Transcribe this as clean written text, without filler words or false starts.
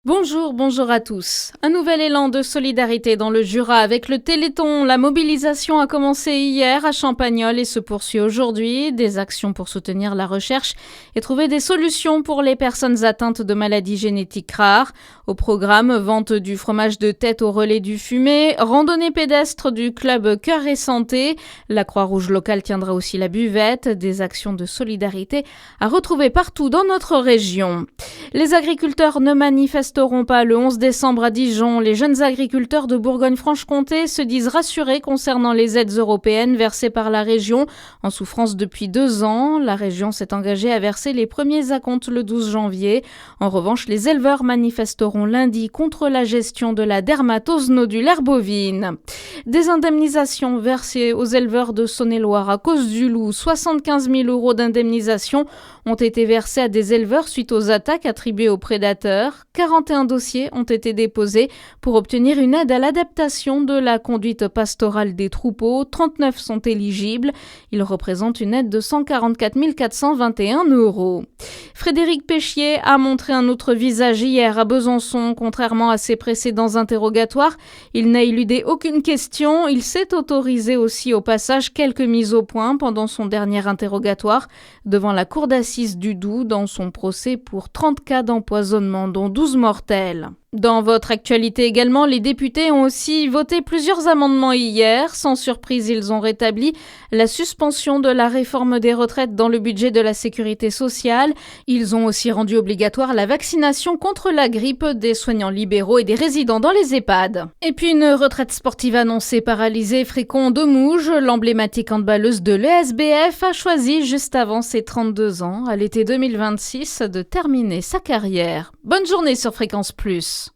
Bonjour à tous. Un nouvel élan de solidarité dans le Jura avec le Téléthon. La mobilisation a commencé hier à Champagnole et se poursuit aujourd'hui. Des actions pour soutenir la recherche et trouver des solutions pour les personnes atteintes de maladies génétiques rares. Au programme, vente du fromage de tête au relais du fumet, randonnée pédestre du club Cœur et Santé. La Croix-Rouge locale tiendra aussi la buvette. Des actions de solidarité à retrouver partout dans notre région. Les agriculteurs ne manifesteront pas le 11 décembre à Dijon. Les jeunes agriculteurs de Bourgogne-Franche-Comté se disent rassurés concernant les aides européennes versées par la région. En souffrance depuis 2 ans, la région s'est engagée à verser les premiers acomptes le 12 janvier. En revanche, les éleveurs manifesteront lundi contre la gestion de la dermatose nodulaire bovine. Des indemnisations versées aux éleveurs de Saône-et-Loire à cause du loup. 75 000 € d'indemnisation ont été versés à des éleveurs suite aux attaques attribuées aux prédateurs. 41 dossiers ont été déposés pour obtenir une aide à l'adaptation de la conduite pastorale des troupeaux. 39 sont éligibles. Ils représentent une aide de 144 421 €. Frédéric Péchier a montré un autre visage hier à Besançon. Contrairement à ses précédents interrogatoires, il n'a éludé aucune question. Il s'est autorisé aussi au passage quelques mises au point pendant son dernier interrogatoire devant la cour d'assises du Doubs dans son procès pour 30 cas d'empoisonnement, dont 12 mortels. Dans votre actualité également, les députés ont aussi voté plusieurs amendements hier. Sans surprise, ils ont rétabli la suspension de la réforme des retraites dans le budget de la sécurité sociale. Ils ont aussi rendu obligatoire la vaccination contre la grippe des soignants libéraux et des résidents dans les EHPAD. Et puis une retraite sportive annoncée par Alizé Fricon de Mouge, l'emblématique handballeuse de l'ESBF, a choisi juste avant ses 32 ans, à l'été 2026, de terminer sa carrière. Bonne journée sur Fréquence Plus.